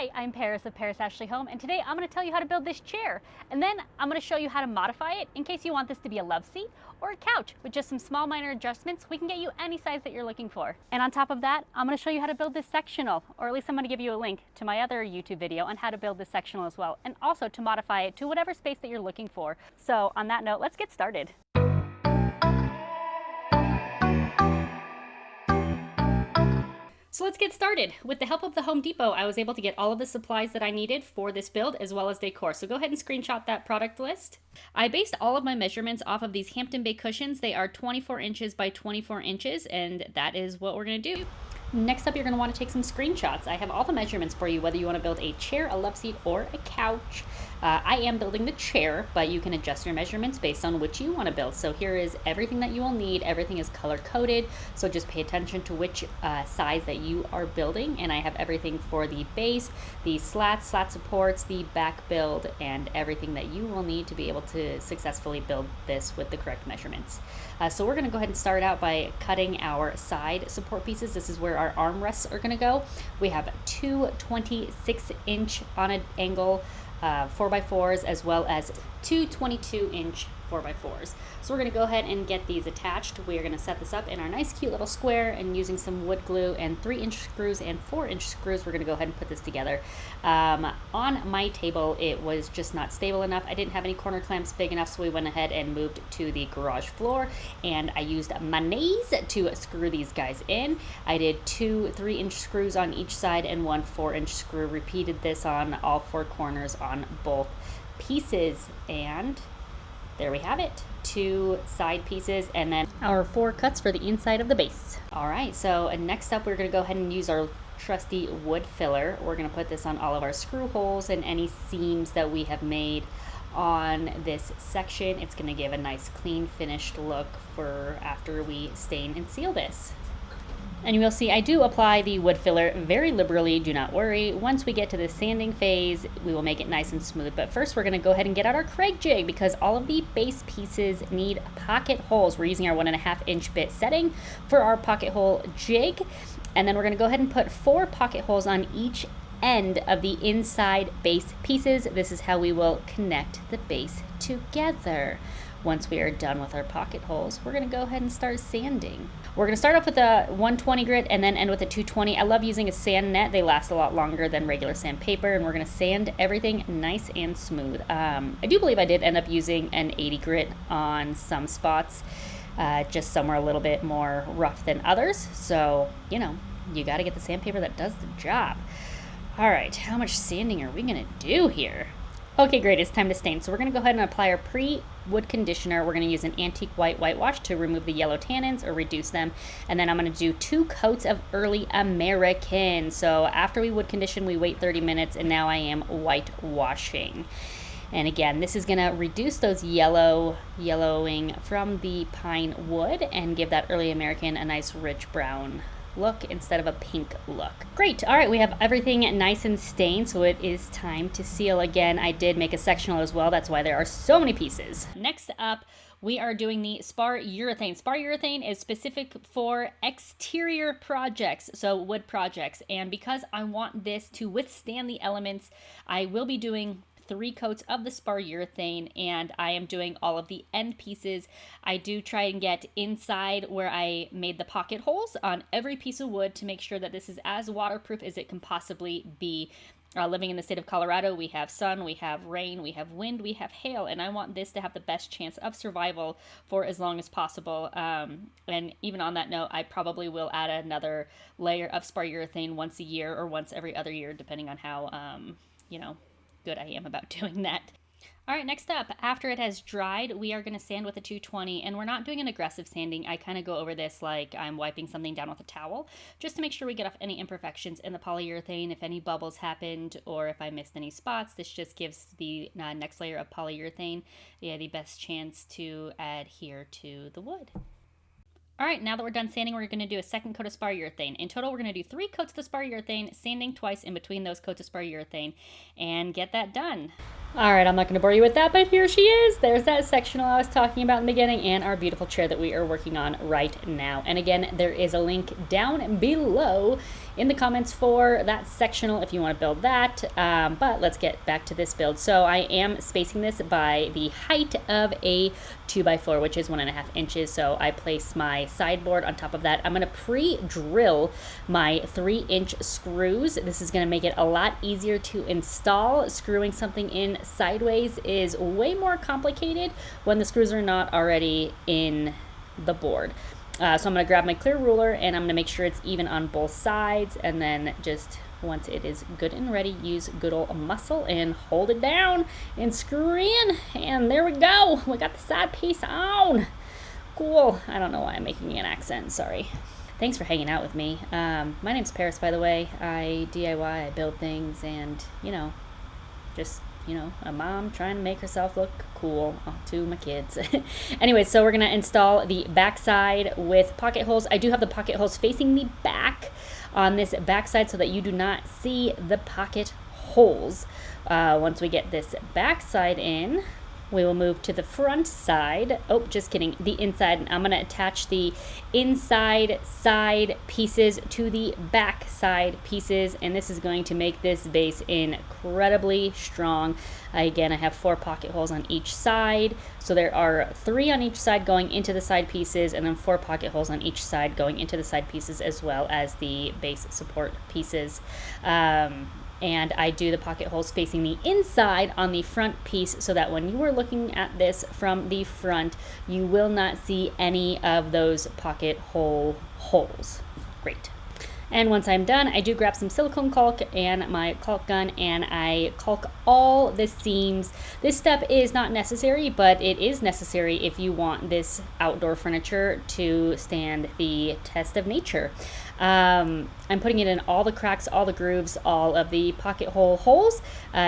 Hi, I'm Paris of Paris Ashley Home, and today I'm going to tell you how to build this chair. And then I'm going to show you how to modify it in case you want this to be a love seat or a couch. With just some small minor adjustments, we can get you any size that you're looking for. And on top of that, I'm going to show you how to build this sectional, or at least I'm going to give you a link to my other YouTube video on how to build this sectional as well, and also to modify it to whatever space that you're looking for. So on that note, let's get started. So let's get started. With the help of the Home Depot, I was able to get all of the supplies that I needed for this build as well as decor. So go ahead and screenshot that product list. I based all of my measurements off of these Hampton Bay cushions. They are 24 inches by 24 inches, and that is what we're gonna do. Next up, you're gonna wanna take some screenshots. I have all the measurements for you, whether you wanna build a chair, a love seat, or a couch. I am building the chair, but you can adjust your measurements based on which you wanna build. So here is everything that you will need. Everything is color coded, so just pay attention to which size that you are building. And I have everything for the base, the slat supports, the back build, and everything that you will need to be able to successfully build this with the correct measurements. So we're gonna go ahead and start out by cutting our side support pieces. This is where our armrests are gonna go. We have two 26-inch on an angle 4x4s as well as two 22-inch 4x4s. So we're going to go ahead and get these attached. We are going to set this up in our nice cute little square, and using some wood glue and 3-inch screws and 4-inch screws, we're going to go ahead and put this together. On my table, it was just not stable enough. I didn't have any corner clamps big enough, so we went ahead and moved to the garage floor, and I used my knees to screw these guys in. I did two 3-inch screws on each side and one 4-inch screw. Repeated this on all four corners on both pieces, and there we have it. Two side pieces and then our 4 cuts for the inside of the base. All right, so next up we're gonna go ahead and use our trusty wood filler. We're gonna put this on all of our screw holes and any seams that we have made on this section. It's gonna give a nice clean finished look for after we stain and seal this. And you will see I do apply the wood filler very liberally, do not worry. Once we get to the sanding phase, we will make it nice and smooth. But first we're gonna go ahead and get out our Craig jig because all of the base pieces need pocket holes. We're using our 1.5-inch bit setting for our pocket hole jig. And then we're gonna go ahead and put 4 pocket holes on each end of the inside base pieces. This is how we will connect the base together. Once we are done with our pocket holes, we're gonna go ahead and start sanding. We're gonna start off with a 120 grit and then end with a 220. I love using a sand net. They last a lot longer than regular sandpaper, and we're gonna sand everything nice and smooth. I do believe I did end up using an 80 grit on some spots, just some were a little bit more rough than others. So, you know, you gotta get the sandpaper that does the job. All right, how much sanding are we gonna do here? Okay, great, it's time to stain. So we're gonna go ahead and apply our pre-wood conditioner. We're gonna use an antique white whitewash to remove the yellow tannins or reduce them. And then I'm gonna do 2 coats of Early American. So after we wood condition, we wait 30 minutes, and now I am whitewashing. And again, this is gonna reduce those yellowing from the pine wood and give that Early American a nice rich brown look instead of a pink look. Great. All right, we have everything nice and stained, so it is time to seal. Again, I did make a sectional as well. That's why there are so many pieces. Next up, we are doing the spar urethane. Spar urethane is specific for exterior projects, so wood projects. And because I want this to withstand the elements, I will be doing 3 coats of the spar urethane, and I am doing all of the end pieces. I do try and get inside where I made the pocket holes on every piece of wood to make sure that this is as waterproof as it can possibly be. Living in the state of Colorado, we have sun, we have rain, we have wind, we have hail, and I want this to have the best chance of survival for as long as possible. And even on that note, I probably will add another layer of spar urethane once a year or once every other year, depending on how, good I am about doing that. All right, next up, after it has dried, we are going to sand with a 220, and we're not doing an aggressive sanding. I kind of go over this like I'm wiping something down with a towel, just to make sure we get off any imperfections in the polyurethane, if any bubbles happened, or if I missed any spots. This just gives the next layer of polyurethane the best chance to adhere to the wood. All right, now that we're done sanding, we're going to do a second coat of spar urethane. In total, we're going to do 3 coats of the spar urethane, sanding twice in between those coats of spar urethane, and get that done. All right, I'm not going to bore you with that, but here she is. There's that sectional I was talking about in the beginning, and our beautiful chair that we are working on right now. And again, there is a link down below in the comments for that sectional if you want to build that. But let's get back to this build. So I am spacing this by the height of a 2x4, which is 1.5 inches. So I place my sideboard on top of that. I'm going to pre-drill my 3-inch screws. This is going to make it a lot easier to install. Screwing something in sideways is way more complicated when the screws are not already in the board. So I'm going to grab my clear ruler and I'm going to make sure it's even on both sides, and then just once it is good and ready, use good old muscle and hold it down and screw in, and there we go. We got the side piece on. Cool. I don't know why I'm making an accent, sorry. Thanks for hanging out with me. My name's Paris, by the way. I DIY, I build things, and just a mom trying to make herself look cool to my kids. Anyway, so we're gonna install the back side with pocket holes. I do have the pocket holes facing the back on this back side so that you do not see the pocket holes. Once we get this back side in, we will move to the front side. Oh, just kidding, the inside. I'm gonna attach the inside side pieces to the back side pieces, and this is going to make this base incredibly strong. Again, I have 4 pocket holes on each side, so there are 3 on each side going into the side pieces, and then 4 pocket holes on each side going into the side pieces, as well as the base support pieces. And I do the pocket holes facing the inside on the front piece so that when you are looking at this from the front, you will not see any of those pocket hole holes. Great. And once I'm done, I do grab some silicone caulk and my caulk gun, and I caulk all the seams. This step is not necessary, but it is necessary if you want this outdoor furniture to stand the test of nature. I'm putting it in all the cracks, all the grooves, all of the pocket hole holes,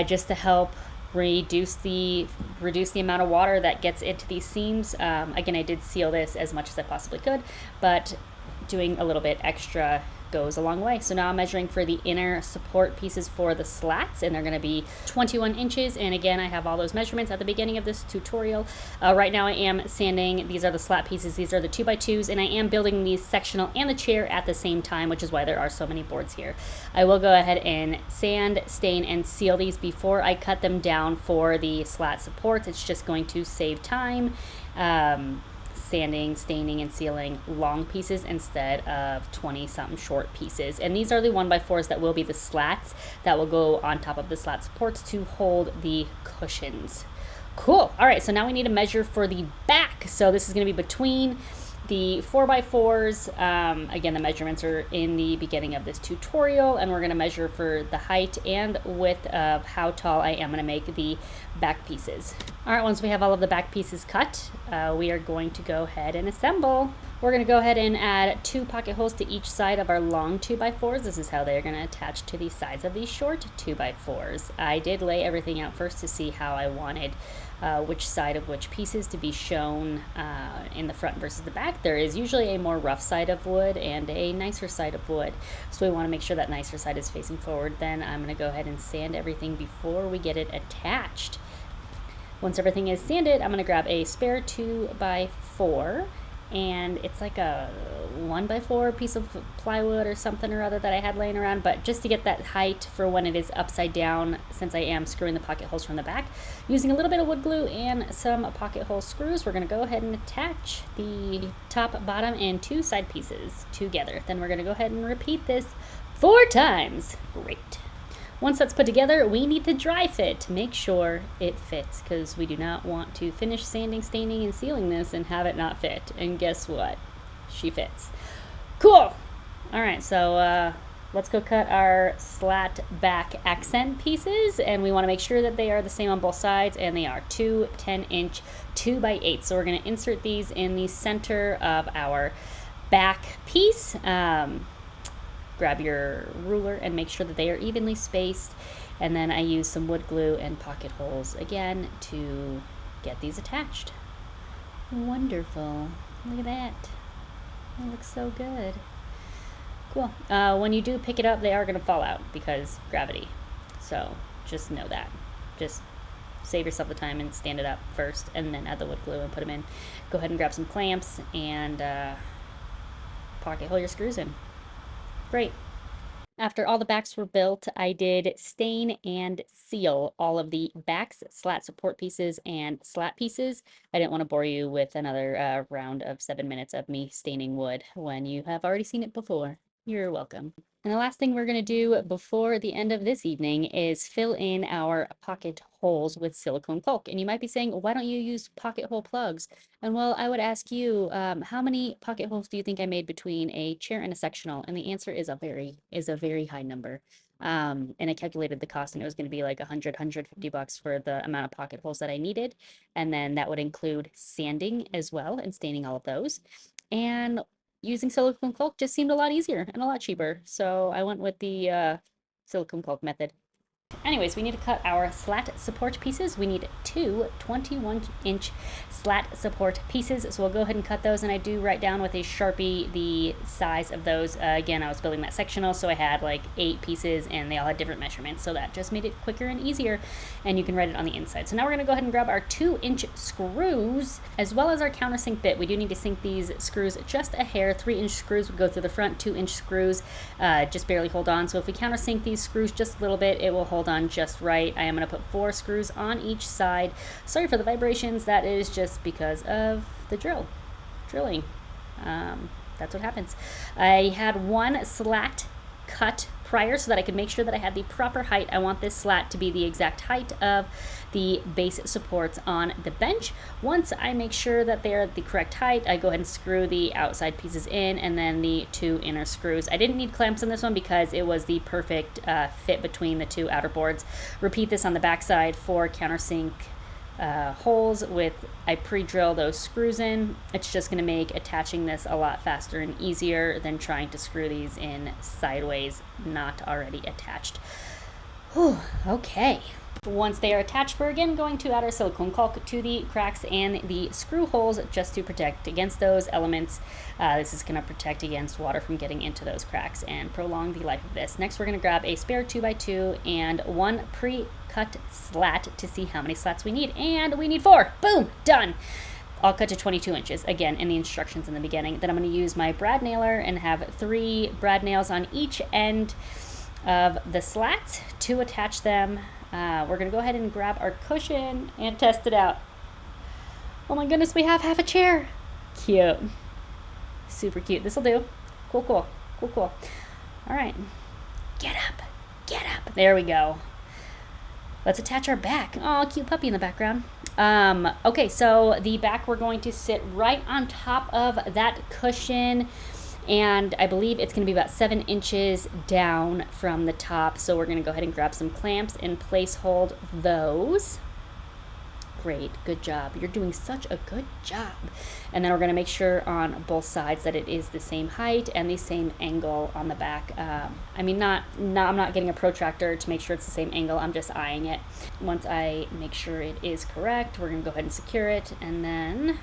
just to help reduce the amount of water that gets into these seams. Again, I did seal this as much as I possibly could, but doing a little bit extra goes a long way. So now I'm measuring for the inner support pieces for the slats, and they're going to be 21 inches. And again, I have all those measurements at the beginning of this tutorial. Right now I am sanding. These are the slat pieces. These are the 2x2s, and I am building these sectional and the chair at the same time, which is why there are so many boards here. I will go ahead and sand, stain, and seal these before I cut them down for the slat supports. It's just going to save time. Sanding, staining, and sealing long pieces instead of 20-something short pieces. And these are the 1x4s that will be the slats that will go on top of the slat supports to hold the cushions. Cool. All right, so now we need to measure for the back. So this is going to be between the 4x4s. Again, the measurements are in the beginning of this tutorial, and we're going to measure for the height and width of how tall I am going to make the back pieces. All right, once we have all of the back pieces cut, we are going to go ahead and assemble. We're going to go ahead and add 2 pocket holes to each side of our long 2x4s. This is how they're going to attach to the sides of these short 2x4s. I did lay everything out first to see how I wanted which side of which pieces to be shown in the front versus the back. There is usually a more rough side of wood and a nicer side of wood, so we want to make sure that nicer side is facing forward. Then I'm going to go ahead and sand everything before we get it attached. Once everything is sanded, I'm going to grab a spare 2x4, and it's like a 1x4 piece of plywood or something or other that I had laying around, but just to get that height for when it is upside down, since I am screwing the pocket holes from the back, using a little bit of wood glue and some pocket hole screws, we're going to go ahead and attach the top, bottom, and 2 side pieces together. Then we're going to go ahead and repeat this 4 times. Great. Once that's put together, we need to dry fit. Make sure it fits, because we do not want to finish sanding, staining, and sealing this and have it not fit. And guess what? She fits. Cool. All right, so let's go cut our slat back accent pieces, and we want to make sure that they are the same on both sides, and they are 2 10-inch 2x8. So we're going to insert these in the center of our back piece. Grab your ruler and make sure that they are evenly spaced, and then I use some wood glue and pocket holes again to get these attached. Wonderful. Look at that. It looks so good. Cool. When you do pick it up, they are going to fall out because gravity. So just know that. Just save yourself the time and stand it up first, and then add the wood glue and put them in. Go ahead and grab some clamps and pocket hole your screws in. Great. After all the backs were built, I did stain and seal all of the backs, slat support pieces, and slat pieces. I didn't want to bore you with another round of 7 minutes of me staining wood when you have already seen it before. You're welcome. And the last thing we're going to do before the end of this evening is fill in our pocket holes with silicone caulk. And you might be saying, why don't you use pocket hole plugs? And well, I would ask you, how many pocket holes do you think I made between a chair and a sectional? And the answer is a very high number. And I calculated the cost, and it was going to be like 150 bucks for the amount of pocket holes that I needed. And then that would include sanding as well and staining all of those. And using silicone caulk just seemed a lot easier and a lot cheaper. So I went with the silicone caulk method. Anyways, we need to cut our slat support pieces. We need two 21-inch slat support pieces. So we'll go ahead and cut those. And I do write down with a Sharpie the size of those. Again, I was building that sectional, so I had like 8 pieces and they all had different measurements. So that just made it quicker and easier. And you can write it on the inside. So now we're going to go ahead and grab our 2-inch screws as well as our countersink bit. We do need to sink these screws just a hair. 3-inch screws would go through the front, 2-inch screws just barely hold on. So if we countersink these screws just a little bit, it will hold on just right. I am going to put 4 screws on each side. Sorry for the vibrations. That is just because of the drilling. That's what happens. I had one slat cut prior so that I could make sure that I had the proper height. I want this slat to be the exact height of the base supports on the bench. Once I make sure that they're the correct height, I go ahead and screw the outside pieces in and then the 2 inner screws. I didn't need clamps on this one because it was the perfect fit between the 2 outer boards. Repeat this on the back side for countersink holes with, I pre-drill those screws in. It's just going to make attaching this a lot faster and easier than trying to screw these in sideways, not already attached. Whew, okay. Once they are attached, we're again going to add our silicone caulk to the cracks and the screw holes just to protect against those elements. This is going to protect against water from getting into those cracks and prolong the life of this. Next, we're going to grab a spare 2x2 and 1 pre-cut slat to see how many slats we need. And we need 4. Boom, done. I'll cut to 22 inches, again, in the instructions in the beginning. Then I'm going to use my brad nailer and have 3 brad nails on each end of the slats to attach them. We're going to go ahead and grab our cushion and test it out. Oh my goodness, we have half a chair. Cute. Super cute. This'll do. Cool. All right. Get up. There we go. Let's attach our back. Oh, cute puppy in the background. Okay, so the back, we're going to sit right on top of that cushion. And I believe it's going to be about 7 inches down from the top. So we're going to go ahead and grab some clamps and place hold those. Great, good job. You're doing such a good job. And then we're going to make sure on both sides that it is the same height and the same angle on the back. I'm not getting a protractor to make sure it's the same angle. I'm just eyeing it. Once I make sure it is correct, we're going to go ahead and secure it. And then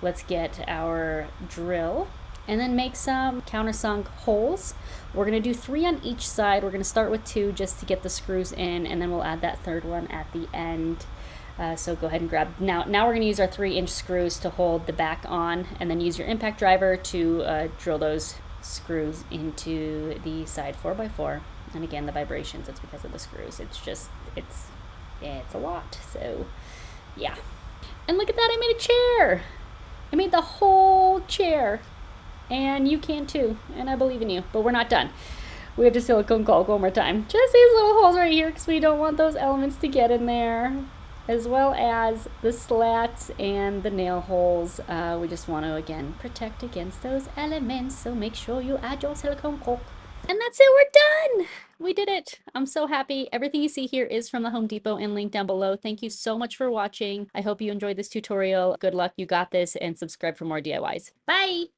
let's get our drill. And then make some countersunk holes. We're going to do 3 on each side. We're going to start with 2 just to get the screws in, and then we'll add that 3rd one at the end. So go ahead and grab. Now we're going to use our 3-inch screws to hold the back on, and then use your impact driver to drill those screws into the side 4x4. And again, the vibrations, it's because of the screws. It's a lot. So yeah. And look at that, I made a chair. I made the whole chair. And you can too, and I believe in you, but we're not done. We have to silicone caulk one more time. Just these little holes right here because we don't want those elements to get in there, as well as the slats and the nail holes. We just want to, again, protect against those elements, so make sure you add your silicone caulk. And that's it, we're done! We did it! I'm so happy. Everything you see here is from the Home Depot and linked down below. Thank you so much for watching. I hope you enjoyed this tutorial. Good luck, you got this, and subscribe for more DIYs. Bye!